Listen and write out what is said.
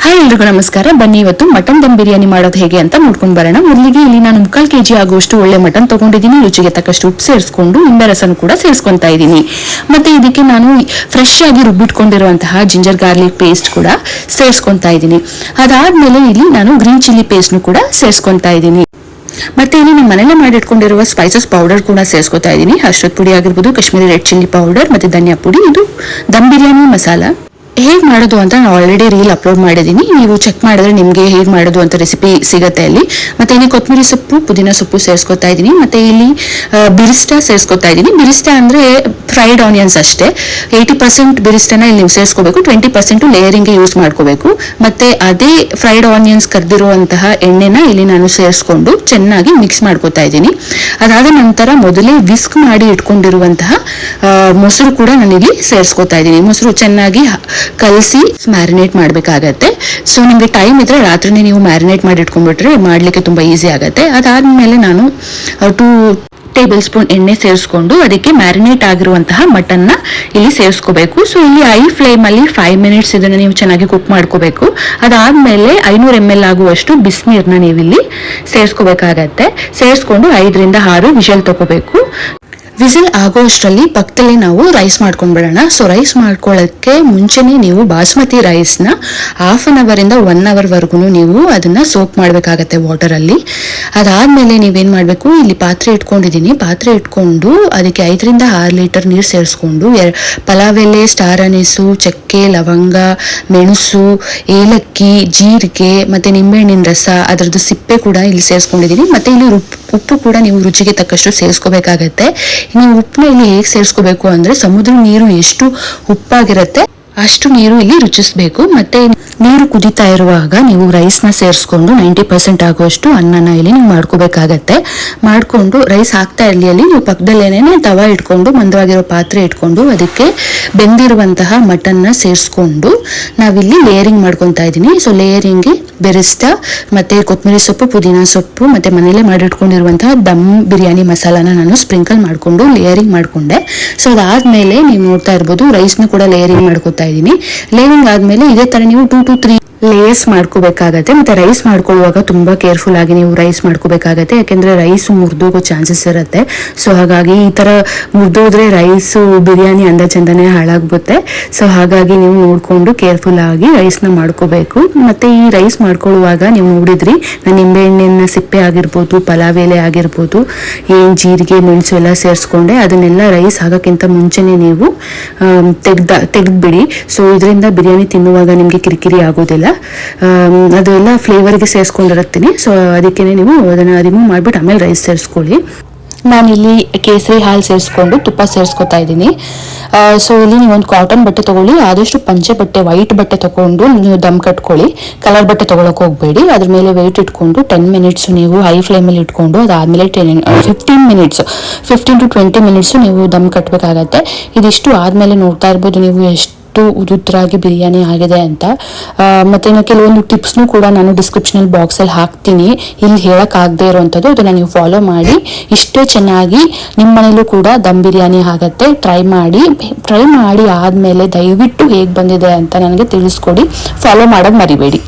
Hi ಎಲ್ರಿಗೂ ನಮಸ್ಕಾರ. ಬನ್ನಿ ಇವತ್ತು ಮಟನ್ ದಮ್ ಬಿರಿಯಾನಿ ಮಾಡೋದು ಹೇಗೆ ಅಂತ ನೋಡ್ಕೊಂಡು ಬರೋಣ. ಮೊದಲಿಗೆ ಇಲ್ಲಿ ನಾನು 3/4 kg ಆಗುವಷ್ಟು ಒಳ್ಳೆ ಮಟನ್ ತಗೊಂಡಿದ್ದೀನಿ. ರುಚಿಗೆ ತಕ್ಕಷ್ಟು ಉಪ್ಪು ಸೇರಿಸ್ಕೊಂಡು ನಿಂಬೆ ರಸನ ಕೂಡ ಸೇರಿಸ್ಕೊಂತಾ ಇದ್ದೀನಿ. ಮತ್ತೆ ಇದಕ್ಕೆ ನಾನು ಫ್ರೆಶ್ ಆಗಿ ರುಬ್ಬಿಟ್ಕೊಂಡಿರುವಂತಹ ಜಿಂಜರ್ ಗಾರ್ಲಿಕ್ ಪೇಸ್ಟ್ ಕೂಡ ಸೇರಿಸ್ಕೊಂತಾ ಇದ್ದೀನಿ. ಅದಾದ್ಮೇಲೆ ಇಲ್ಲಿ ನಾನು ಗ್ರೀನ್ ಚಿಲ್ಲಿ ಪೇಸ್ಟ್ನು ಕೂಡ ಸೇರಿಸ್ಕೊಂತಾ ಇದ್ದೀನಿ. ಮತ್ತೆ ಇಲ್ಲಿ ನಮ್ಮ ಮನೆಯಲ್ಲೇ ಮಾಡಿಟ್ಕೊಂಡಿರುವ ಸ್ಪೈಸಸ್ ಪೌಡರ್ ಕೂಡ ಸೇರಿಸ್ಕೊತಾ ಇದ್ದೀನಿ. ಅರಿಶಿಣದ ಪುಡಿ ಆಗಿರ್ಬೋದು, ಕಾಶ್ಮೀರಿ ರೆಡ್ ಚಿಲ್ಲಿ ಪೌಡರ್, ಮತ್ತೆ ಧನಿಯಾ ಪುಡಿ. ಇದು ದಮ್ ಬಿರಿಯಾನಿ ಮಸಾಲ. ಹೇಗೆ ಮಾಡೋದು ಅಂತ ನಾನು ಆಲ್ರೆಡಿ ರೀಲ್ ಅಪ್ಲೋಡ್ ಮಾಡಿದ್ದೀನಿ. ನೀವು ಚೆಕ್ ಮಾಡಿದ್ರೆ ನಿಮಗೆ ಹೇಗೆ ಮಾಡೋದು ಅಂತ ರೆಸಿಪಿ ಸಿಗುತ್ತೆ ಅಲ್ಲಿ. ಮತ್ತೆ ಇಲ್ಲಿ ಕೊತ್ತಂಬರಿ ಸೊಪ್ಪು, ಪುದೀನ ಸೊಪ್ಪು ಸೇರಿಸ್ಕೊತಾ ಇದ್ದೀನಿ. ಮತ್ತೆ ಇಲ್ಲಿ ಬಿರಿಸ್ಟಾ ಸೇರಿಸ್ಕೊತಾ ಇದ್ದೀನಿ. ಬಿರಿಸ್ಟಾ ಅಂದ್ರೆ ಫ್ರೈಡ್ ಆನಿಯನ್ಸ್ ಅಷ್ಟೇ. 80% ಬಿರಿಸ್ಟಾನ ಇಲ್ಲಿ ನೀವು ಸೇರಿಸ್ಕೋಬೇಕು, 20% ಲೇಯರಿಂಗ್ಗೆ ಯೂಸ್ ಮಾಡ್ಕೋಬೇಕು. ಮತ್ತೆ ಅದೇ ಫ್ರೈಡ್ ಆನಿಯನ್ಸ್ ಕರೆದಿರುವಂತಹ ಎಣ್ಣೆನ ಇಲ್ಲಿ ನಾನು ಸೇರಿಸ್ಕೊಂಡು ಚೆನ್ನಾಗಿ ಮಿಕ್ಸ್ ಮಾಡ್ಕೋತಾ ಇದ್ದೀನಿ. ಅದಾದ ನಂತರ ಮೊದಲೇ ವಿಸ್ಕ್ ಮಾಡಿ ಇಟ್ಕೊಂಡಿರುವಂತಹ ಮೊಸರು ಕೂಡ ನಾನು ಇಲ್ಲಿ ಸೇರಿಸ್ಕೊತಾ ಇದ್ದೀನಿ. ಮೊಸರು ಚೆನ್ನಾಗಿ ಕಲಸಿ ಮ್ಯಾರಿನೇಟ್ ಮಾಡಬೇಕಾಗತ್ತೆ. ಸೊ ನಿಮಗೆ ಟೈಮ್ ಇದ್ರೆ ರಾತ್ರಿನೇ ನೀವು ಮ್ಯಾರಿನೇಟ್ ಮಾಡಿ ಇಟ್ಕೊಂಡ್ಬಿಟ್ರೆ ಮಾಡ್ಲಿಕ್ಕೆ ತುಂಬಾ ಈಸಿ ಆಗುತ್ತೆ. ಅದಾದ್ಮೇಲೆ ನಾನು 2 ಟೇಬಲ್ ಸ್ಪೂನ್ ಎಣ್ಣೆ ಸೇರಿಸ್ಕೊಂಡು ಅದಕ್ಕೆ ಮ್ಯಾರಿನೇಟ್ ಆಗಿರುವಂತಹ ಮಟನ್ನ ಇಲ್ಲಿ ಸೇರಿಸ್ಕೋಬೇಕು. ಸೊ ಇಲ್ಲಿ ಐ ಫ್ಲೇಮ್ ಅಲ್ಲಿ 5 ಮಿನಿಟ್ಸ್ ಇದನ್ನ ನೀವು ಚೆನ್ನಾಗಿ ಕುಕ್ ಮಾಡ್ಕೋಬೇಕು. ಅದಾದ್ಮೇಲೆ 500 ml ಆಗುವಷ್ಟು ಬಿಸಿನೀರನ್ನ ನೀವು ಇಲ್ಲಿ ಸೇರಿಸ್ಕೋಬೇಕಾಗತ್ತೆ. ಸೇರಿಸ್ಕೊಂಡು 5 ರಿಂದ 6 ವಿಷಲ್ ತಗೋಬೇಕು. ವಿಸಿಲ್ ಆಗೋಷ್ಟರಲ್ಲಿ ಪಕ್ಕದಲ್ಲಿ ನಾವು ರೈಸ್ ಮಾಡ್ಕೊಂಡ್ಬಿಡೋಣ. ಸೊ ರೈಸ್ ಮಾಡ್ಕೊಳ್ಳೋಕ್ಕೆ ಮುಂಚೆನೇ ನೀವು ಬಾಸ್ಮತಿ ರೈಸ್ನ 1/2 hour ಇಂದ 1 hour ವರೆಗೂ ನೀವು ಅದನ್ನ ಸೋಕ್ ಮಾಡಬೇಕಾಗತ್ತೆ ವಾಟರಲ್ಲಿ. ಅದಾದ್ಮೇಲೆ ನೀವೇನ್ ಮಾಡಬೇಕು, ಇಲ್ಲಿ ಪಾತ್ರೆ ಇಟ್ಕೊಂಡಿದ್ದೀನಿ. ಪಾತ್ರೆ ಇಟ್ಕೊಂಡು ಅದಕ್ಕೆ 5 ರಿಂದ 6 ಲೀಟರ್ ನೀರು ಸೇರಿಸ್ಕೊಂಡು ಪಲಾವ್ ಎಲೆ, ಸ್ಟಾರ್ ಅನೀಸು, ಚಕ್ಕೆ, ಲವಂಗ, ಮೆಣಸು, ಏಲಕ್ಕಿ, ಜೀರಿಗೆ ಮತ್ತೆ ನಿಂಬೆಹಣ್ಣಿನ ರಸ, ಅದರದ್ದು ಸಿಪ್ಪೆ ಕೂಡ ಇಲ್ಲಿ ಸೇರಿಸ್ಕೊಂಡಿದ್ದೀನಿ. ಮತ್ತೆ ಇಲ್ಲಿ ಉಪ್ಪು ಕೂಡ ನೀವು ರುಚಿಗೆ ತಕ್ಕಷ್ಟು ಸೇರಿಸ್ಕೋಬೇಕಾಗತ್ತೆ. ನೀವು ಉಪ್ಪನ್ನ ಇಲ್ಲಿ ಹೇಗೆ ಸೇರಿಸ್ಕೋಬೇಕು ಅಂದ್ರೆ ಸಮುದ್ರ ನೀರು ಎಷ್ಟು ಉಪ್ಪಾಗಿರುತ್ತೆ ಅಷ್ಟು ನೀರು ಇಲ್ಲಿ ರುಚಿಸಬೇಕು. ಮತ್ತೆ ನೀರು ಕುದಿತಾ ಇರುವಾಗ ನೀವು ರೈಸ್ನ ಸೇರಿಸ್ಕೊಂಡು 90% ಆಗುವಷ್ಟು ಅನ್ನನ ಇಲ್ಲಿ ನೀವು ಮಾಡ್ಕೋಬೇಕಾಗತ್ತೆ. ಮಾಡ್ಕೊಂಡು ರೈಸ್ ಹಾಕ್ತಾ ಇರಲಿ ಅಲ್ಲಿ ನೀವು ಪಕ್ಕದಲ್ಲೇನೆ ತವಾ ಇಟ್ಕೊಂಡು ಮಂದವಾಗಿರೋ ಪಾತ್ರೆ ಇಟ್ಕೊಂಡು ಅದಕ್ಕೆ ಬೆಂದಿರುವಂತಹ ಮಟನ್ನ ಸೇರಿಸ್ಕೊಂಡು ನಾವಿಲ್ಲಿ ಲೇಯರಿಂಗ್ ಮಾಡ್ಕೊತಾ ಇದ್ದೀನಿ. ಸೊ ಲೇಯರಿಂಗ್ಗೆ ಬೆರಿಸ್ಟಾ ಮತ್ತೆ ಕೊತ್ತಂಬರಿ ಸೊಪ್ಪು, ಪುದೀನ ಸೊಪ್ಪು ಮತ್ತೆ ಮನೇಲೆ ಮಾಡಿಟ್ಕೊಂಡಿರುವಂತಹ ದಮ್ ಬಿರಿಯಾನಿ ಮಸಾಲಾನ ನಾನು ಸ್ಪ್ರಿಂಕಲ್ ಮಾಡ್ಕೊಂಡು ಲೇಯರಿಂಗ್ ಮಾಡ್ಕೊಂಡೆ. ಸೊ ಅದಾದ್ಮೇಲೆ ನೀವು ನೋಡ್ತಾ ಇರ್ಬೋದು ರೈಸ್ನ ಕೂಡ ಲೇಯರಿಂಗ್ ಮಾಡ್ಕೊತಾ ಇದ್ದೀನಿ. ಲೇಯರಿಂಗ್ ಆದ್ಮೇಲೆ ಇದೇ ತರ ನೀವು 2 to 3 ಲೇಯರ್ಸ್ ಮಾಡ್ಕೋಬೇಕಾಗತ್ತೆ. ಮತ್ತೆ ರೈಸ್ ಮಾಡ್ಕೊಳ್ಳುವಾಗ ತುಂಬಾ ಕೇರ್ಫುಲ್ ಆಗಿ ನೀವು ರೈಸ್ ಮಾಡ್ಕೋಬೇಕಾಗತ್ತೆ. ಯಾಕೆಂದ್ರೆ ರೈಸ್ ಮುರಿದೋಗೋ ಚಾನ್ಸಸ್ ಇರುತ್ತೆ. ಸೊ ಹಾಗಾಗಿ ಈ ತರ ಮುರಿದೋದ್ರೆ ರೈಸ್ ಬಿರಿಯಾನಿ ಅಂದಾಜಂದಾನೆ ಹಾಳಾಗ್ಬಿಡುತ್ತೆ. ಸೊ ಹಾಗಾಗಿ ನೀವು ನೋಡ್ಕೊಂಡು ಕೇರ್ಫುಲ್ ಆಗಿ ರೈಸ್ನ ಮಾಡ್ಕೋಬೇಕು. ಮತ್ತೆ ಈ ರೈಸ್ ಮಾಡ್ಕೊಳ್ಳುವಾಗ ನೀವು ನೋಡಿದ್ರಿ ನಾನು ನಿಂಬೆಹಣ್ಣಿನ ಸಿಪ್ಪೆ ಆಗಿರ್ಬೋದು, ಪಲಾವ್ ಎಲೆ ಆಗಿರ್ಬೋದು, ಜೀರಿಗೆ, ಮೆಣಸು ಎಲ್ಲ ಸೇರಿಸ್ಕೊಂಡೆ. ಅದನ್ನೆಲ್ಲ ರೈಸ್ ಹಾಕಕ್ಕಿಂತ ಮುಂಚೆನೆ ನೀವು ತೆಗೆದ್ಬಿಡಿ. ಸೊ ಇದರಿಂದ ಬಿರಿಯಾನಿ ತಿನ್ನುವಾಗ ನಿಮ್ಗೆ ಕಿರಿಕಿರಿ ಆಗೋದಿಲ್ಲ. ಅದೆಲ್ಲ ಫ್ಲೇವರ್ಗೆ ಸೇರಿಸ್ಕೊಂಡಿರುತ್ತೀನಿ. ಸೊ ಅದಕ್ಕೇನೆ ನೀವು ಅದನ್ನ ರಿಮೂವ್ ಮಾಡ್ಬಿಟ್ಟು ಆಮೇಲೆ ರೈಸ್ ಸೇರಿಸ್ಕೊಳ್ಳಿ. ನಾನಿಲ್ಲಿ ಕೇಸರಿ ಹಾಲು ಸೇರಿಸ್ಕೊಂಡು ತುಪ್ಪ ಸೇರಿಸ್ಕೊತಾ ಇದ್ದೀನಿ. ಸೊ ಇಲ್ಲಿ ನೀವು ಒಂದು ಕಾಟನ್ ಬಟ್ಟೆ ತಗೊಳ್ಳಿ. ಆದಷ್ಟು ಪಂಚೆ ಬಟ್ಟೆ, ವೈಟ್ ಬಟ್ಟೆ ತಗೊಂಡು ನೀವು ದಮ್ ಕಟ್ಕೊಳ್ಳಿ. ಕಲರ್ ಬಟ್ಟೆ ತಗೊಳಕ್ ಹೋಗ್ಬೇಡಿ. ಅದ್ರ ಮೇಲೆ ವೆಯ್ಟ್ ಇಟ್ಕೊಂಡು 10 ಮಿನಿಟ್ಸ್ ನೀವು ಹೈ ಫ್ಲೇಮಲ್ಲಿ ಇಟ್ಕೊಂಡು ಅದಾದ್ಮೇಲೆ 15 to 20 ಮಿನಿಟ್ಸ್ ನೀವು ದಮ್ ಕಟ್ಟಬೇಕಾಗತ್ತೆ. ಇದಿಷ್ಟು ಆದ್ಮೇಲೆ ನೋಡ್ತಾ ಇರ್ಬೋದು ನೀವು ಎಷ್ಟು ಉದುರಾಗಿ ಬಿರಿಯಾನಿ ಆಗಿದೆ ಅಂತ. ಮತ್ತೆ ಇನ್ನು ಕೆಲವೊಂದು ಟಿಪ್ಸ್ನು ಕೂಡ ನಾನು ಡಿಸ್ಕ್ರಿಪ್ಷನಲ್ ಬಾಕ್ಸಲ್ಲಿ ಹಾಕ್ತೀನಿ. ಇಲ್ಲಿ ಹೇಳಕ್ ಆಗದೆ ಇರುವಂಥದ್ದು ಅದನ್ನ ನೀವು ಫಾಲೋ ಮಾಡಿ ಇಷ್ಟೇ ಚೆನ್ನಾಗಿ ನಿಮ್ಮ ಮನೇಲೂ ಕೂಡ ದಮ್ ಬಿರಿಯಾನಿ ಆಗತ್ತೆ. ಟ್ರೈ ಮಾಡಿ ಆದ್ಮೇಲೆ ದಯವಿಟ್ಟು ಹೇಗೆ ಬಂದಿದೆ ಅಂತ ನನಗೆ ತಿಳಿಸ್ಕೊಡಿ. ಫಾಲೋ ಮಾಡೋದು ಮರಿಬೇಡಿ.